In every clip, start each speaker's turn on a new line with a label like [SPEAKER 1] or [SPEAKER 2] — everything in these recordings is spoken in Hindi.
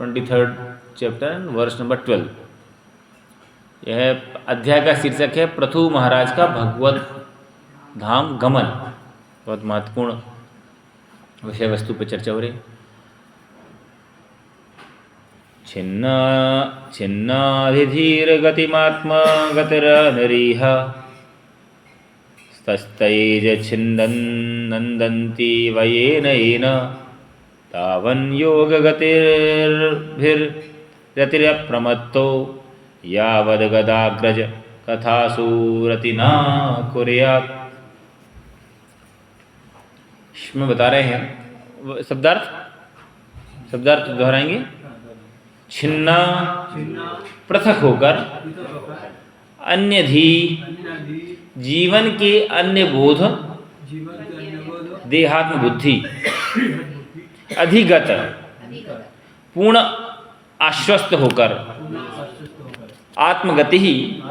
[SPEAKER 1] 23rd chapter verse number 12। यह अध्याय का शीर्षक है पृथु महाराज का भगवत धाम गमन। बहुत महत्वपूर्ण विषय वस्तु पर चर्चा हो रही। छिन्नाधिधीर्गतिमात्मा गतिरनरीह तस्तैज छिन्दन् नन्दन्ति वयेनैन तावन् योगगतिर्भिर्रतिरप्रमत्तो यावद्गदाग्रज कथासु रतिना कुर्यात्। इसमें बता रहे हैं शब्दार्थ दोहराएंगे। छिन्ना पृथक होकर, अन्यधी जीवन के अन्य बोध, देहात्म बुद्धि, अधिगत पूर्ण आश्वस्त होकर, आत्मगति ही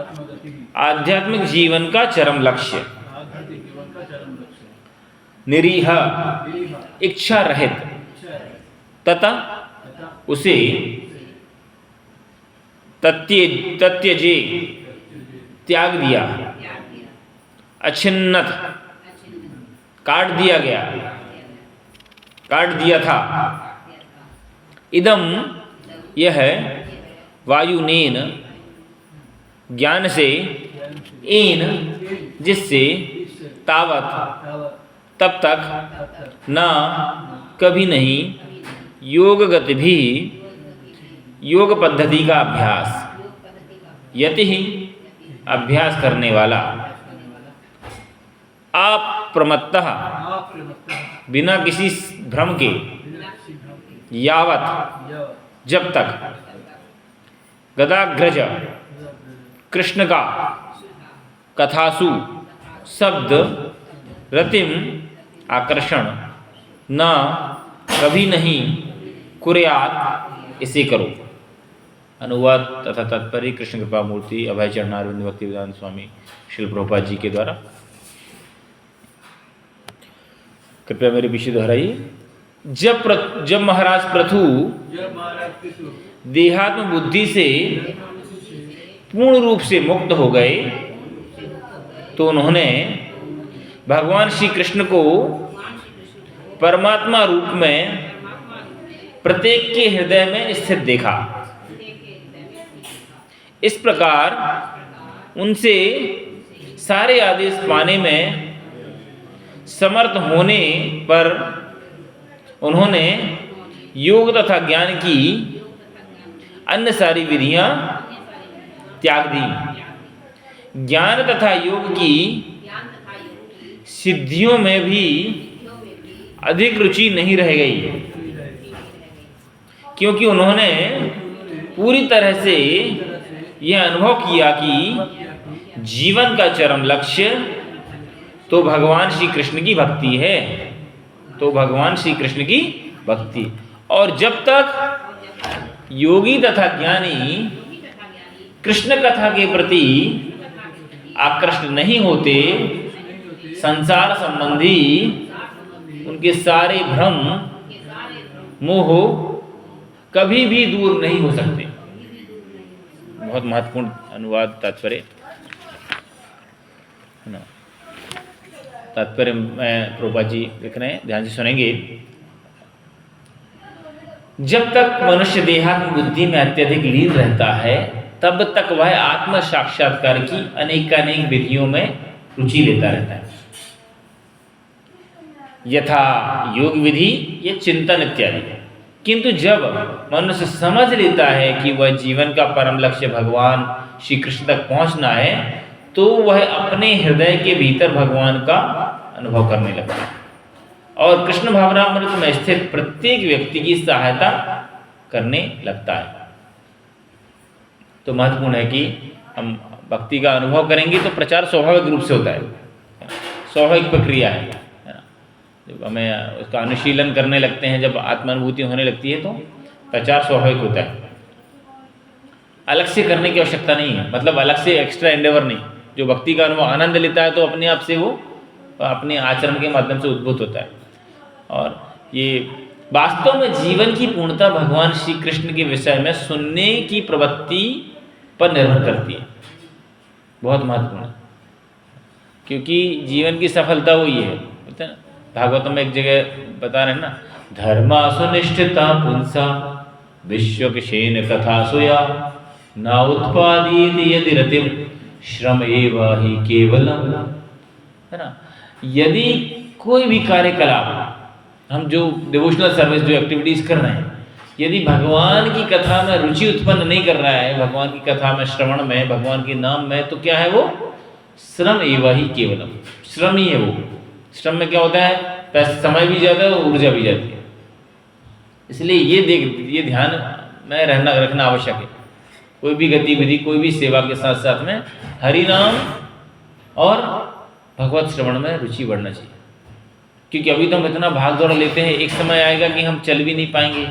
[SPEAKER 1] आध्यात्मिक जीवन का चरम लक्ष्य, निरीह इच्छा रहित तथा उसे तत्यजे त्याग दिया, अछिन्नत काट दिया था, इदम यह वायुनेन ज्ञान से, एन जिससे, तावत तब तक, न कभी नहीं, योगगति भी योग पद्धति का अभ्यास, यति ही अभ्यास करने वाला, अप्रमत्तः बिना किसी भ्रम के, यावत जब तक, गदाग्रज कृष्ण का कथासु शब्द, रतिम आकर्षण, न कभी नहीं, कुर्यात इसे करो। अनुवाद तथा तात्पर्य कृष्ण कृपा मूर्ति अभय चरणारविंद भक्तिवेदांत स्वामी श्रील प्रभुपाद जी के द्वारा। कृपया मेरे पीछे दोहराइए। जब महाराज पृथु देहात्म बुद्धि से पूर्ण रूप से मुक्त हो गए तो उन्होंने भगवान श्री कृष्ण को परमात्मा रूप में प्रत्येक के हृदय में स्थित देखा। इस प्रकार उनसे सारे आदेश पाने में समर्थ होने पर उन्होंने योग तथा ज्ञान की अन्य सारी विधियां त्याग दी। ज्ञान तथा योग की सिद्धियों में भी अधिक रुचि नहीं रह गई, क्योंकि उन्होंने पूरी तरह से यह अनुभव किया कि जीवन का चरम लक्ष्य तो भगवान श्री कृष्ण की भक्ति है, और जब तक योगी तथा ज्ञानी कृष्ण कथा के प्रति आकृष्ट नहीं होते, संसार संबंधी उनके सारे भ्रम मोह कभी भी दूर नहीं हो सकते। बहुत महत्वपूर्ण अनुवाद तात्पर्य है ना। तात्पर्य में प्रभुपाद जी लिख रहे हैं, ध्यान से सुनेंगे। जब तक मनुष्य देहात्म बुद्धि में अत्यधिक लीन रहता है तब तक वह आत्म साक्षात्कार की अनेकानेक विधियों में रुचि लेता रहता है, यथा योग विधि, ये चिंतन इत्यादि। किंतु जब मनुष्य समझ लेता है कि वह जीवन का परम लक्ष्य भगवान श्री कृष्ण तक पहुंचना है तो वह अपने हृदय के भीतर भगवान का अनुभव करने लगता है और कृष्ण भावनामृत में स्थित प्रत्येक व्यक्ति की सहायता करने लगता है। तो महत्वपूर्ण है कि हम भक्ति का अनुभव करेंगे तो प्रचार स्वाभाविक रूप से होता है, स्वाभाविक प्रक्रिया है ना। जब हमें उसका अनुशीलन करने लगते हैं, जब आत्मानुभूति होने लगती है तो प्रचार स्वाभाविक होता है। अलग से करने की आवश्यकता नहीं है, मतलब अलग से एक्स्ट्रा एंडेवर नहीं। जो भक्ति का अनुभव आनंद लेता है तो अपने आप से वो अपने आचरण के माध्यम से उद्भूत होता है। और ये वास्तव में जीवन की पूर्णता भगवान श्री कृष्ण के विषय में सुनने की प्रवृत्ति पर निर्भर करती है। बहुत महत्वपूर्ण है, क्योंकि जीवन की सफलता वही है, बोलते हैं ना, भागवतम में एक जगह बता रहे हैं ना, धर्मासुनिष्ठिता पुंसा विश्वक्षेन कथा सुया ना उत्पादित यदि रतिम श्रम एवा ही केवलम, है ना। यदि कोई भी कार्यकलाप, हम जो डिवोशनल सर्विस, जो एक्टिविटीज़ कर रहे हैं, यदि भगवान की कथा में रुचि उत्पन्न नहीं कर रहा है, भगवान की कथा में, श्रवण में, भगवान के नाम में, तो क्या है वो? श्रम एवा ही केवलम, श्रम ही है वो। श्रम में क्या होता है? पैसा, समय भी जाता है और ऊर्जा भी जाती है। इसलिए ये ध्यान में रखना आवश्यक है। कोई भी गतिविधि, कोई भी सेवा के साथ साथ में हरि नाम और भगवत श्रवण में रुचि बढ़ना चाहिए, क्योंकि अभी तो हम इतना भाग दौड़ लेते हैं, एक समय आएगा कि हम चल भी नहीं पाएंगे,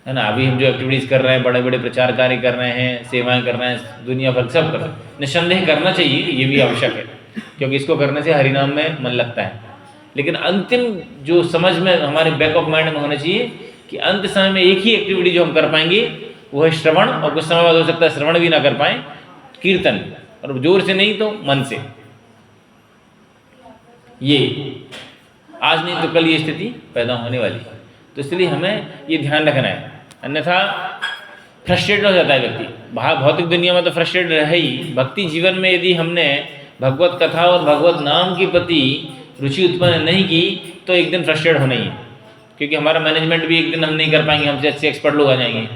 [SPEAKER 1] है ना। अभी हम जो एक्टिविटीज़ कर रहे हैं, बड़े बड़े प्रचार कार्य कर रहे हैं, सेवाएं कर रहे हैं, दुनिया भर सब कर रहे हैं, निस्संदेह करना चाहिए, ये भी आवश्यक है, क्योंकि इसको करने से हरिनाम में मन लगता है। लेकिन अंतिम जो समझ में हमारे बैक ऑफ माइंड में होना चाहिए कि अंत समय में एक ही एक्टिविटी जो हम कर पाएंगे वो है श्रवण, और कुछ समय बाद हो सकता है श्रवण भी ना कर पाएँ, कीर्तन, और जोर से नहीं तो मन से। ये आज नहीं तो कल ये स्थिति पैदा होने वाली है, तो इसलिए हमें ये ध्यान रखना है, अन्यथा फ्रस्ट्रेट हो जाता है व्यक्ति। भौतिक दुनिया में तो फ्रस्ट्रेट रहे ही, भक्ति जीवन में यदि हमने भगवत कथा और भगवत नाम के प्रति रुचि उत्पन्न नहीं की तो एक दिन फ्रस्ट्रेट होना ही है, क्योंकि हमारा मैनेजमेंट भी एक दिन हम नहीं कर पाएंगे, हमसे अच्छे एक्सपर्ट लोग आ जाएंगे,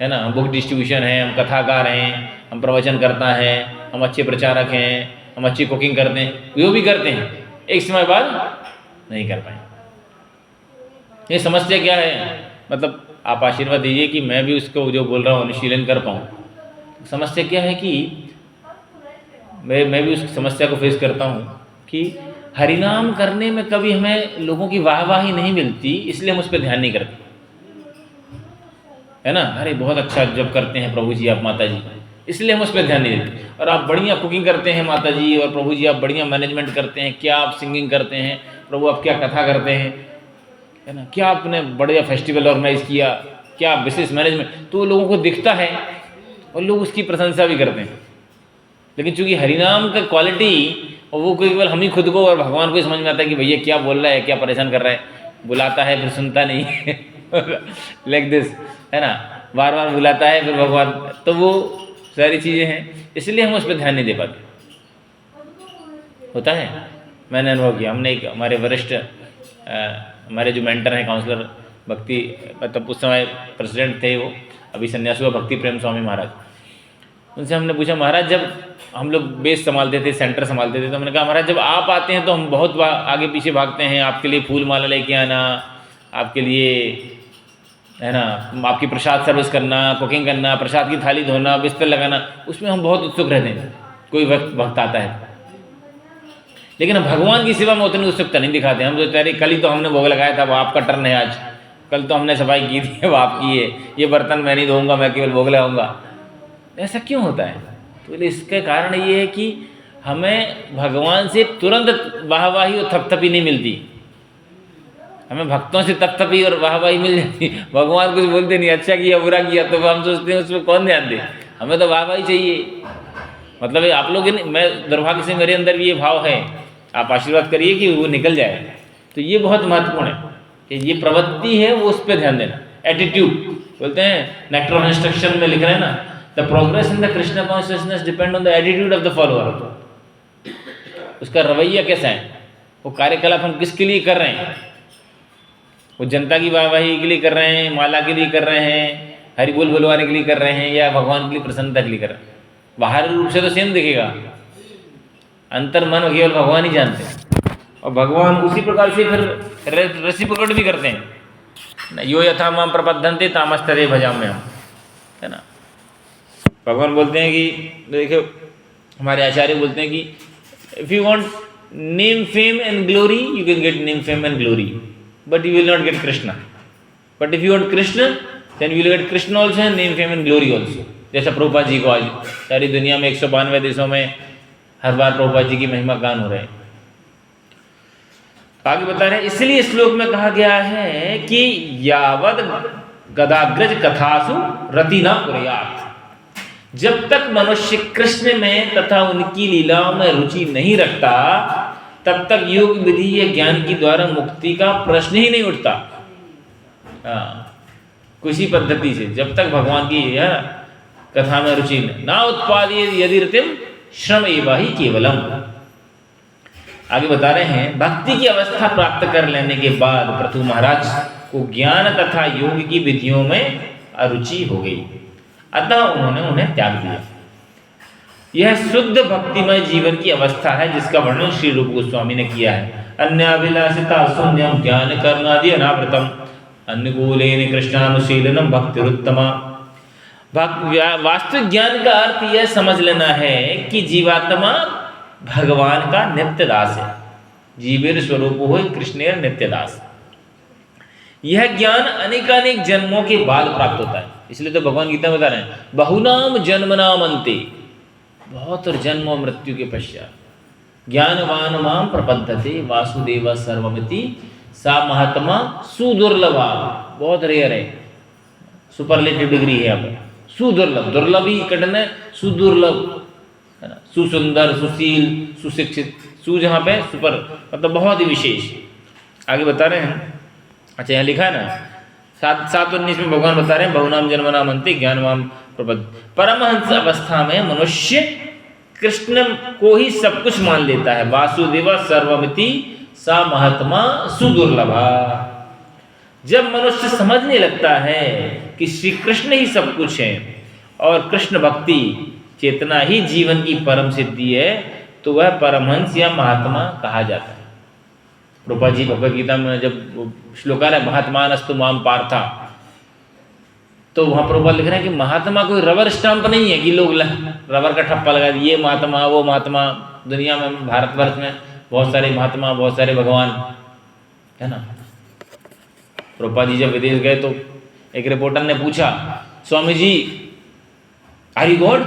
[SPEAKER 1] है ना। हम बुक डिस्ट्रीब्यूशन है, हम कथाकार हैं, हम प्रवचन करता है, हम अच्छे प्रचारक हैं, हम अच्छी कुकिंग करते हैं, वो भी करते हैं, एक समय बाद नहीं कर पाए। ये समस्या क्या है? मतलब आप आशीर्वाद दीजिए कि मैं भी उसको जो बोल रहा हूँ अनुशीलन कर पाऊँ। समस्या क्या है कि मैं भी उस समस्या को फेस करता हूँ कि हरिनाम करने में कभी हमें लोगों की वाहवाही नहीं मिलती, इसलिए हम उस पर ध्यान नहीं करते, है ना। अरे बहुत अच्छा जब करते हैं प्रभु जी आप, माता जी, इसलिए हम उस पर ध्यान नहीं देते। और आप बढ़िया कुकिंग करते हैं माता जी, और प्रभु जी आप बढ़िया मैनेजमेंट करते हैं, क्या आप सिंगिंग करते हैं प्रभु, आप क्या कथा करते हैं, है ना, क्या आपने बढ़िया फेस्टिवल ऑर्गेनाइज किया, क्या बिजनेस मैनेजमेंट, तो लोगों को दिखता है और लोग उसकी प्रशंसा भी करते हैं। लेकिन चूंकि हरिनाम का क्वालिटी, और वो केवल हम ही खुद को और भगवान को ही समझ में आता है कि भैया क्या बोल रहा है, क्या परेशान कर रहा है, बुलाता है फिर सुनता नहीं है लाइक दिस, है ना, बार बार बुलाता है फिर भगवान, तो वो सारी चीज़ें हैं, इसलिए हम उस पर ध्यान नहीं दे पाते। होता है, मैंने अनुभव किया। हमने एक हमारे वरिष्ठ हमारे जो मेंटर हैं, काउंसलर भक्ति, मतलब उस समय प्रेसिडेंट थे वो, अभी सन्यासी हुआ, भक्ति प्रेम स्वामी महाराज, उनसे हमने पूछा महाराज जब हम लोग बेस संभालते थे, सेंटर संभालते थे, तो हमने कहा महाराज जब आप आते हैं तो हम बहुत आगे पीछे भागते हैं, आपके लिए फूल माला लेके आना, आपके लिए, है ना, आपकी प्रसाद सर्विस करना, कुकिंग करना, प्रसाद की थाली धोना, बिस्तर लगाना, उसमें हम बहुत उत्सुक रहते हैं। कोई वक्त आता है, लेकिन हम भगवान की सेवा में उतनी उत्सुकता नहीं दिखाते। हम सोचते हैं कल ही तो हमने भोग लगाया था, वो आपका टर्न है आज, कल तो हमने सफाई की थी, वो आपकी है, ये बर्तन मैं नहीं धोऊंगा, मैं केवल भोग लगाऊंगा। ऐसा क्यों होता है? तो इसका कारण ये है कि हमें भगवान से तुरंत वाहवाही और थपथपी नहीं मिलती, हमें भक्तों से थपथपी और वाहवाही मिल जाती। भगवान कुछ बोलते नहीं, अच्छा किया बुरा किया, तो हम सोचते हैं उसमें कौन ध्यान दे, हमें तो वाहवाही चाहिए। मतलब आप लोग, मैं दुर्भाग्य से मेरे अंदर भी ये भाव है, आप आशीर्वाद करिए कि वो निकल जाए। तो ये बहुत महत्वपूर्ण है कि ये प्रवृत्ति है, वो उस पर ध्यान देना। एटीट्यूड बोलते हैं, नेक्टर ऑफ इंस्ट्रक्शन में लिख रहे हैं ना, the progress in the Krishna consciousness depend on the attitude of the follower. उसका रवैया कैसा है, वो कार्यकलाप हम किसके लिए कर रहे हैं, वो जनता की वाहवाही के लिए कर रहे हैं, माला के लिए कर रहे हैं, हरि बोल बुलवाने के लिए कर रहे हैं, या भगवान के लिए प्रसन्नता के लिए कर रहे हैं। बाहरी रूप से तो सेम दिखेगा, अंतर मन केवल भगवान ही जानते हैं, और भगवान उसी प्रकार से फिर रेसिप्रोकेट भी करते हैं। यो यथा माम प्रपद्यन्ते तामस्तरे भजाम्यहम्, है ना। भगवान बोलते हैं कि देखो, हमारे आचार्य बोलते हैं कि if you want name fame and glory you can get name fame and glory, but you will not get Krishna. But if you want Krishna then you will get Krishna also and name fame and glory also. जैसा प्रभुपाद जी को आज सारी दुनिया में 192 देशों में हर बार प्रभुपाद जी की महिमा गान हो रहे हैं। आगे बता रहे हैं, इसलिए श्लोक में कहा गया है कि यावद गदाग्रज कथासु रति न कुर्यात्, जब तक मनुष्य कृष्ण में तथा उनकी लीलाओं में रुचि नहीं रखता तब तक योग विधि या ज्ञान के द्वारा मुक्ति का प्रश्न ही नहीं उठता। किसी पद्धति से जब तक भगवान की कथा में रुचि ना उत्पादित यदि रतिम श्रम एवा ही केवलम। आगे बता रहे हैं, भक्ति की अवस्था प्राप्त कर लेने के बाद पृथु महाराज को ज्ञान तथा योग की विधियों में अरुचि हो गई, अतः उन्होंने उन्हें त्याग दिया। यह शुद्ध भक्तिमय जीवन की अवस्था है जिसका वर्णन श्री रूप गोस्वामी ने किया है। अन्याभिलाषिता शून्यम ज्ञान कर्मादि अनावृतम अनुकूलेन कृष्णानुशीलनम भक्तिरुत्तमा। वास्तविक ज्ञान का अर्थ यह समझ लेना है कि जीवात्मा भगवान का नित्य दास है। जीवेर स्वरूप हो कृष्णेर नित्य दास। यह ज्ञान अनेकानेक जन्मों के बाद प्राप्त होता है। इसलिए तो भगवान गीता में बता रहे हैं, बहुनाम जन्मनाम अन्ते, बहुत जन्म और मृत्यु के पश्चात ज्ञानवान माम प्रपद्यते वासुदेव सर्वमिति सा महात्मा सुदुर्लभा। बहुत रेयर है, सुपरलेटिव डिग्री है। अब सुदुर्लभ, दुर्लभ ही कठिन है, सुदुर्लभ है ना, सुसुंदर, सुशील, सुशिक्षित, सु जहाँ पे सुपर मतलब बहुत ही विशेष। आगे बता रहे हैं, अच्छा यहाँ लिखा है ना 7:19 में भगवान बता रहे हैं, बहुनाम जन्मनाम अन्ते ज्ञानवाम प्रपद। परमहंस अवस्था में मनुष्य कृष्ण को ही सब कुछ मान लेता है। वासुदेव सर्वमिति सा महात्मा सुदुर्लभा। जब मनुष्य समझने लगता है कि श्री कृष्ण ही सब कुछ है और कृष्ण भक्ति चेतना ही जीवन की परम सिद्धि है, तो वह परमहंस या महात्मा कहा जाता है। प्रभुपाद जी भगवद गीता में जब श्लोक है महात्मानस्तु माम पार्था, तो वहाँ प्रभुपाद लिख रहे हैं कि महात्मा कोई रबर स्टाम्प नहीं है कि लोग रबर का ठप्पा लगा दिए, ये महात्मा वो महात्मा। दुनिया में भारतवर्ष में बहुत सारे महात्मा, बहुत सारे भगवान है ना। प्रभुपाद जी जब विदेश गए तो एक रिपोर्टर ने पूछा, Swami ji are you God,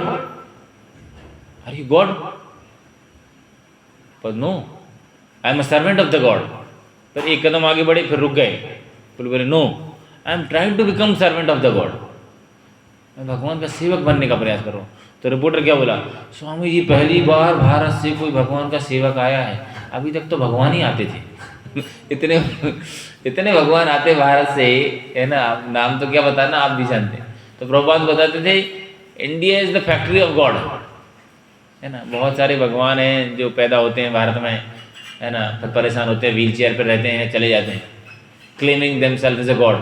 [SPEAKER 1] are you God? पर no, I am a servant of the God. फिर एक कदम आगे बढ़े, फिर रुक गए, बोले no, I am trying to become servant of the God. मैं भगवान का सेवक बनने का प्रयास कर रहा हूँ। तो रिपोर्टर क्या बोला, स्वामी जी पहली बार भारत से कोई भगवान का सेवक आया है, अभी तक तो भगवान ही आते थे। इतने भगवान आते भारत से, है ना, नाम तो क्या बताना, आप भी जानते हैं। तो प्रभुपाद बताते थे, India is the factory of God, है ना। बहुत सारे भगवान हैं जो पैदा होते हैं भारत में, है ना, फिर परेशान होते हैं, व्हील चेयर पर रहते हैं, चले जाते हैं, claiming themselves as a god.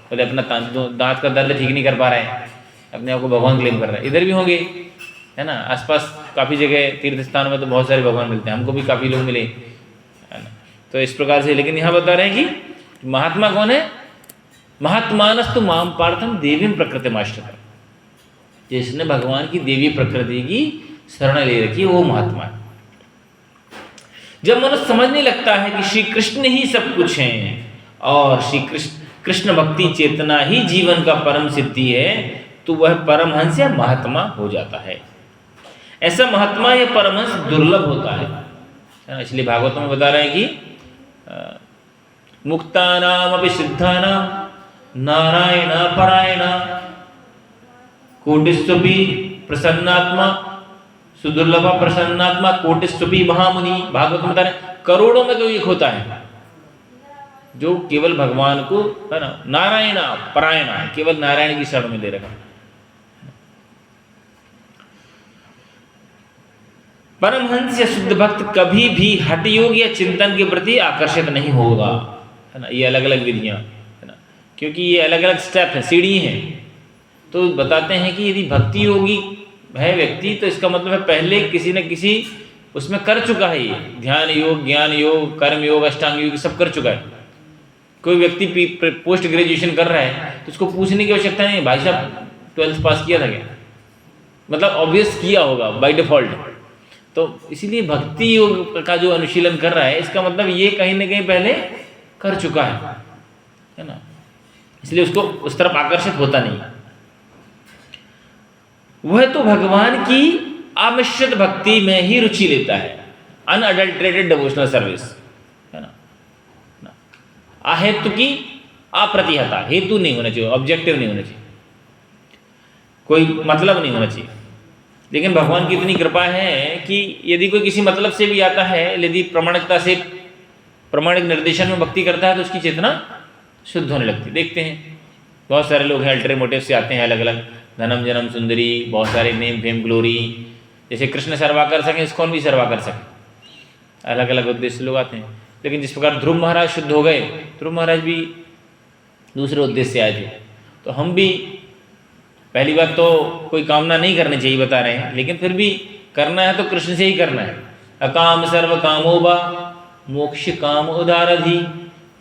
[SPEAKER 1] बोले अपना दांत का दर्द ठीक नहीं कर पा रहे हैं, अपने आप को भगवान क्लेम कर रहे हैं। इधर भी होंगे, है ना, आसपास काफ़ी जगह तीर्थ स्थानों में तो बहुत सारे भगवान मिलते हैं, हमको भी काफ़ी लोग मिले, है ना। तो इस प्रकार से, लेकिन यहाँ बता रहे हैं कि महात्मा कौन है? महात्मानस्तु माम पार्थम देवीम प्रकृतिमाश्रितम्, जिसने भगवान की देवी प्रकृति की शरण ले रखी है वो महात्मा है। जब मनुष्य समझने लगता है कि श्री कृष्ण ही सब कुछ हैं और श्री कृष्ण भक्ति चेतना ही जीवन का परम सिद्धि है, तो वह परमहंस या महात्मा हो जाता है। ऐसा महात्मा या परमहंस दुर्लभ होता है। इसलिए भागवत में बता रहे हैं कि मुक्तानाम अपि सिद्धानाम नारायण परायण कोटिस्वपि प्रसन्नात्मा सुदुर्लभ प्रसन्नात्मा कोटिस्वपि महामुनि। भागवत में बता रहे हैं करोड़ों में कोई एक होता है जो केवल भगवान को, है ना, नारायण परायण, केवल नारायण की शरण में ले रखा। परमहंस या शुद्ध भक्त कभी भी हठ योग या चिंतन के प्रति आकर्षित नहीं होगा, है ना। ये अलग अलग विधियां, है ना, क्योंकि ये अलग अलग स्टेप है, सीढ़ी हैं। तो बताते हैं कि यदि भक्ति योगी है व्यक्ति, तो इसका मतलब है पहले किसी न किसी उसमें कर चुका है। ये ध्यान योग, ज्ञान योग, कर्म योग, अष्टांग योग सब कर चुका है। कोई व्यक्ति पोस्ट ग्रेजुएशन कर रहा है तो उसको पूछने की आवश्यकता नहीं, भाई साहब 12th पास किया था क्या, मतलब ऑब्वियस किया होगा बाय डिफॉल्ट। तो इसीलिए भक्ति योग का जो अनुशीलन कर रहा है, इसका मतलब ये कहीं ना कहीं पहले कर चुका है ना, इसलिए उसको उस तरफ आकर्षित होता नहीं। वह तो भगवान की आमिश्रित भक्ति में ही रुचि लेता है, अनअडल्टरेटेड डिवोशनल सर्विस, है ना। अहेतु की अप्रतिहता, हेतु नहीं होना चाहिए, ऑब्जेक्टिव नहीं होना चाहिए, कोई मतलब नहीं होना चाहिए। लेकिन भगवान की इतनी कृपा है कि यदि कोई किसी मतलब से भी आता है, यदि प्रमाणिकता से प्रमाणिक निर्देशन में भक्ति करता है तो उसकी चेतना शुद्ध होने लगती है। देखते हैं बहुत सारे लोग हैं अल्टरे मोटिव से आते हैं, अलग अलग धनम जन्म सुंदरी, बहुत सारे नेम फेम ग्लोरी, जैसे कृष्ण सर्वा कर सकें इस्कॉन भी सर्वा कर सकें, अलग अलग उद्देश्य से लोग आते हैं। लेकिन जिस प्रकार ध्रुव महाराज शुद्ध हो गए, ध्रुव महाराज भी दूसरे उद्देश्य से आए थे, तो हम भी पहली बात तो कोई कामना नहीं करनी चाहिए बता रहे हैं, लेकिन फिर भी करना है तो कृष्ण से ही करना है। अकाम सर्व कामो बा मोक्ष काम उदारधि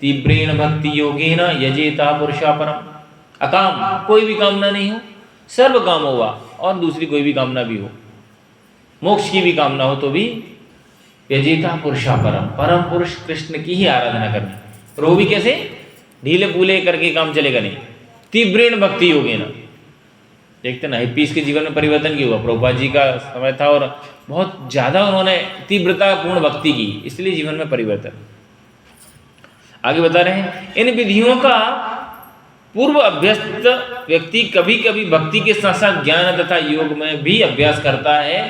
[SPEAKER 1] तीव्रेण भक्ति योगेन यजेता पुरुषा परम। अकाम कोई भी कामना नहीं हो, सर्व काम होगा और दूसरी कोई भी कामना भी हो, मोक्ष की भी कामना हो तो भी यजेता पुरुषा परम, परम पुरुष कृष्ण की ही आराधना करनी। रो भी कैसे, ढीले पूले करके काम चलेगा नहीं। तीव्रेण भक्ति योगेन, देखते ना हिप्पीज के जीवन में परिवर्तन क्यों हुआ, प्रभुपाद जी का समय था और बहुत ज़्यादा उन्होंने तीव्रता पूर्ण भक्ति की, इसलिए जीवन में परिवर्तन। आगे बता रहे हैं, इन विधियों का पूर्व अभ्यस्त व्यक्ति कभी कभी भक्ति के साथ साथ ज्ञान तथा योग में भी अभ्यास करता है,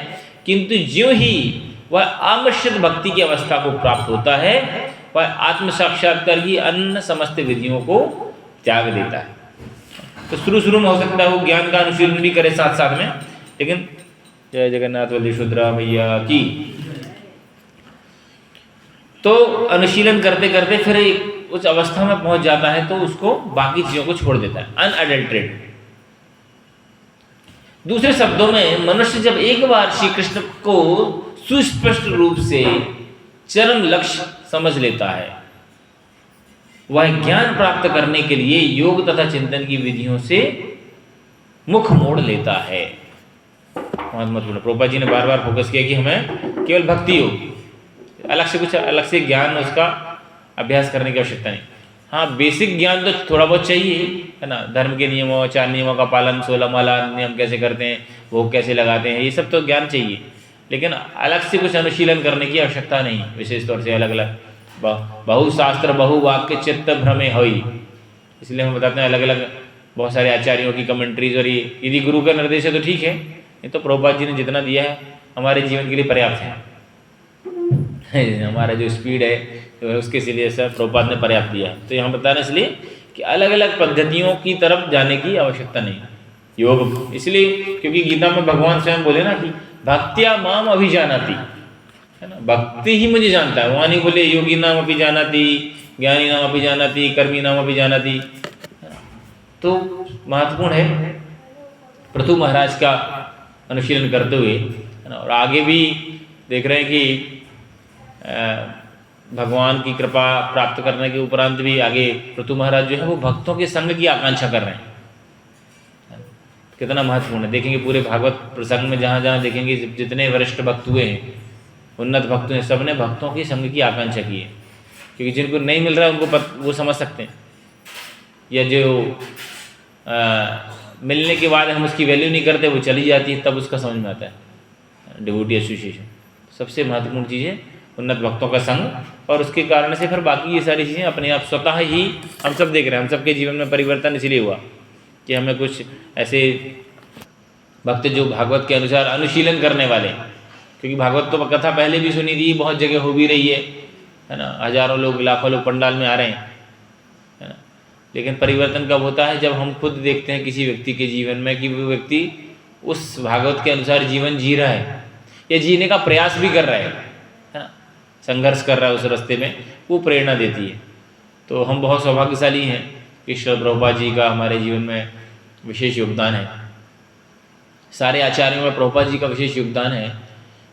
[SPEAKER 1] किंतु ज्यों ही वह आमिश्रित भक्ति की अवस्था को प्राप्त होता है, वह आत्म साक्षात्कार की अन्य समस्त विधियों को त्याग देता है। तो शुरू में हो सकता है वो ज्ञान का अनुशीलन भी करे साथ साथ में, लेकिन जय जगन्नाथ बलदेव भैया की, तो अनुशीलन करते करते फिर एक उस अवस्था में पहुंच जाता है तो उसको बाकी चीजों को छोड़ देता है, अनअडल्ट्रेटेड। दूसरे शब्दों में मनुष्य जब एक बार श्री कृष्ण को सुस्पष्ट रूप से चरम लक्ष्य समझ लेता है, वह ज्ञान प्राप्त करने के लिए योग तथा चिंतन की विधियों से मुख मोड़ लेता है। बहुत महत्वपूर्ण, प्रभुपाद जी ने बार बार फोकस किया कि हमें केवल भक्ति हो, अलग से कुछ अलग से ज्ञान उसका अभ्यास करने की आवश्यकता नहीं। हाँ, बेसिक ज्ञान तो थोड़ा बहुत चाहिए, है ना, धर्म के नियमों 4 नियमों का पालन, 16 माला नियम कैसे करते हैं, भोग कैसे लगाते हैं, ये सब तो ज्ञान चाहिए, लेकिन अलग से कुछ अनुशीलन करने की आवश्यकता नहीं। विशेष तौर से अलग अलग बहुशास्त्र बहुवाक्य चित्त भ्रमे होई, इसलिए हम बताते हैं अलग अलग बहुत सारे आचार्यों की कमेंट्रीज, और ये यदि गुरु का निर्देश है तो ठीक है, ये तो प्रभुपाद जी ने जितना दिया है हमारे जीवन के लिए पर्याप्त है। हमारा जो स्पीड है तो उसके लिए सर प्रभुपाद ने पर्याप्त दिया है। तो यहाँ बता रहे इसलिए कि अलग अलग पद्धतियों की तरफ जाने की आवश्यकता नहीं योग, इसलिए क्योंकि गीता में भगवान स्वयं बोले ना कि भक्त्या माम अभिजानाति, है ना, भक्ति ही मुझे जानता है। वहाँ नहीं बोले योगी नाम अपि जानाति, ज्ञानी नाम अपि जानाति, कर्मी नाम अपि जानाति। तो महत्वपूर्ण है पृथु महाराज का अनुशीलन करते हुए, है ना, और आगे भी देख रहे हैं कि भगवान की कृपा प्राप्त करने के उपरांत भी आगे पृथु महाराज जो है वो भक्तों के संग की आकांक्षा कर रहे हैं। कितना महत्वपूर्ण है, देखेंगे पूरे भागवत प्रसंग में जहाँ जहाँ देखेंगे जितने वरिष्ठ भक्त हुए हैं, उन्नत भक्त हुए, सबने भक्तों के संग की आकांक्षा की है, क्योंकि जिनको नहीं मिल रहा है उनको वो समझ सकते हैं, या जो मिलने के बाद हम उसकी वैल्यू नहीं करते वो चली जाती है, तब उसका समझ में आता है। डिवोटी एसोसिएशन सबसे महत्वपूर्ण चीज़ है, उन्नत भक्तों का संग, और उसके कारण से फिर बाकी ये सारी चीज़ें अपने आप स्वतः ही हम सब देख रहे हैं। हम सबके जीवन में परिवर्तन इसलिए हुआ कि हमें कुछ ऐसे भक्त जो भागवत के अनुसार अनुशीलन करने वाले, क्योंकि भागवत तो कथा पहले भी सुनी थी, बहुत जगह हो भी रही है ना, हजारों लोग लाखों लोग पंडाल में आ रहे हैं, है ना, लेकिन परिवर्तन कब होता है, जब हम खुद देखते हैं किसी व्यक्ति के जीवन में कि वो व्यक्ति उस भागवत के अनुसार जीवन जी रहा है या जीने का प्रयास भी कर रहा है ना, संघर्ष कर रहा है उस रास्ते में, वो प्रेरणा देती है। तो हम बहुत सौभाग्यशाली हैं कि श्री प्रभुपाद जी का हमारे जीवन में विशेष योगदान है। सारे आचार्यों में प्रभुपाद जी का विशेष योगदान है।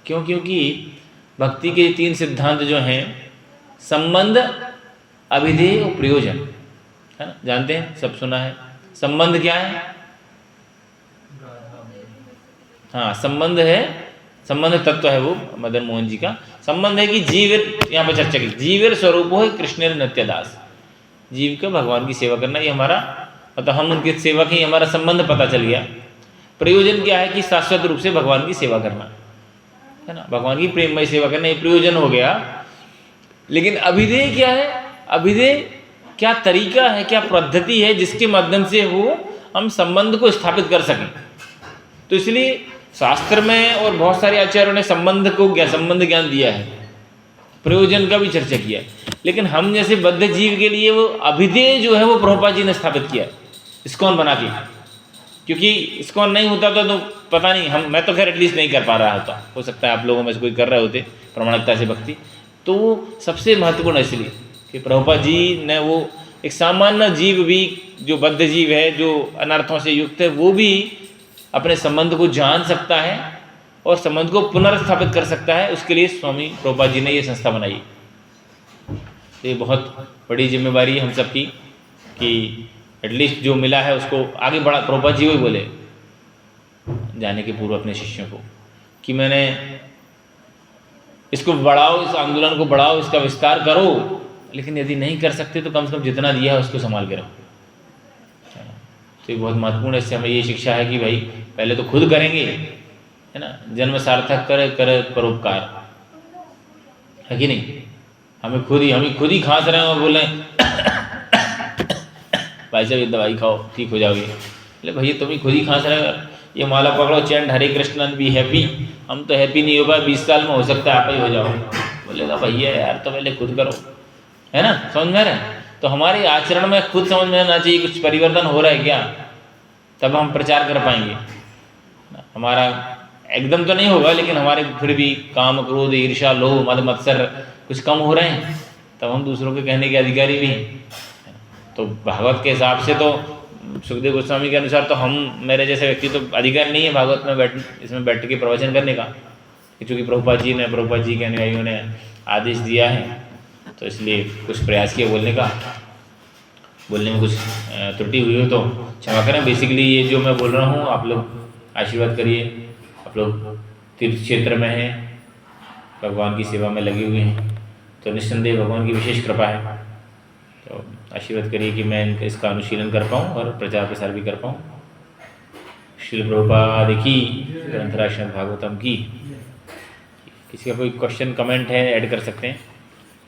[SPEAKER 1] क्यों? क्योंकि भक्ति के 3 सिद्धांत जो हैं, संबंध, अभिधेय और प्रयोजन, है ना, जानते हैं, सब सुना है। संबंध क्या है? हाँ, संबंध है, संबंध तत्व है वो मदन मोहन जी का। संबंध है कि जीविर, यहाँ पर चर्चा की, जीविर स्वरूप है कृष्ण नित्यदास, जीव का भगवान की सेवा करना, ये हमारा मतलब हम उनके सेवक ही, हमारा संबंध पता चल गया। प्रयोजन क्या है कि शाश्वत रूप से भगवान की सेवा करना, है ना, भगवान की प्रेममय सेवा करना, ये प्रयोजन हो गया। लेकिन अभिधेय क्या है? अभिधेय क्या तरीका है, क्या पद्धति है जिसके माध्यम से वो हम संबंध को स्थापित कर सकें। तो इसलिए शास्त्र में और बहुत सारे आचार्यों ने संबंध ज्ञान दिया है, प्रयोजन का भी चर्चा किया है। लेकिन हम जैसे बद्ध जीव के लिए वो अभिधेय जो है वो प्रभुपाद जी ने स्थापित किया इस्कॉन बना के, क्योंकि इस्कॉन नहीं होता तो पता नहीं, मैं तो खैर एटलीस्ट नहीं कर पा रहा होता, हो सकता है आप लोगों में से कोई कर रहे होते प्रामाणिकता से भक्ति। तो वो सबसे महत्वपूर्ण इसलिए कि प्रभुपाद जी ने वो एक सामान्य जीव भी, जो बद्ध जीव है, जो अनर्थों से युक्त है, वो भी अपने संबंध को जान सकता है और संबंध को पुनर्स्थापित कर सकता है। उसके लिए स्वामी प्रभुपाद जी ने ये संस्था बनाई। तो ये बहुत बड़ी जिम्मेवारी है हम सब की कि एटलीस्ट जो मिला है उसको आगे बढ़ा। प्रभुपाद जी वही बोले जाने के पूर्व अपने शिष्यों को कि मैंने इसको बढ़ाओ, इस आंदोलन को बढ़ाओ, इसका विस्तार करो, लेकिन यदि नहीं कर सकते तो कम से कम जितना दिया है उसको संभाल के रखो। तो ये बहुत महत्वपूर्ण है। इससे हमें ये शिक्षा है कि भाई पहले तो खुद करेंगे, है ना, जन्म सार्थक करे परोपकार, है कि नहीं। हम खुद ही खांस रहे हैं और बोल रहे हैं भाई साहब ये दवाई खाओ ठीक हो जाओगे। बोले भैया तुम ही खुद ही खांस रहे हो, ये माला पकड़ो chant Hare Krishna be happy. हम तो हैप्पी नहीं हो पाए, 20 साल में हो सकता है आप ही हो जाओ। बोलेगा भैया यार तो पहले खुद करो, है ना, समझ में रहे। तो हमारे आचरण में खुद समझ में आना चाहिए कुछ परिवर्तन हो रहा है क्या, तब हम प्रचार कर पाएंगे। हमारा एकदम तो नहीं होगा, लेकिन हमारे फिर भी काम, क्रोध, ईर्ष्या, लोभ, मद, मत्सर कुछ कम हो रहे हैं, तब हम दूसरों के कहने के अधिकारी भी हैं। तो भागवत के हिसाब से तो सुखदेव गोस्वामी के अनुसार तो हम, मेरे जैसे व्यक्ति तो अधिकार नहीं है भागवत में इसमें बैठ के प्रवचन करने का, क्योंकि प्रभुपाद जी के अनुयायियों ने आदेश दिया है। तो इसलिए कुछ प्रयास किया बोलने में कुछ त्रुटि हुई हो तो क्षमा करें। बेसिकली ये जो मैं बोल रहा हूँ आप लोग आशीर्वाद करिए। आप लोग तीर्थ क्षेत्र में हैं, भगवान की सेवा में लगे हुए हैं, तो निस्संदेह भगवान की विशेष कृपा है। तो आशीर्वाद करिए कि मैं इसका अनुशीलन कर पाऊँ और प्रचार प्रसार भी कर पाऊँ। श्री प्रभुपाद की, ग्रंथराज श्रीमद् भागवतम की। किसी का कोई क्वेश्चन कमेंट है ऐड कर सकते हैं।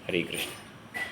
[SPEAKER 1] हरे कृष्ण।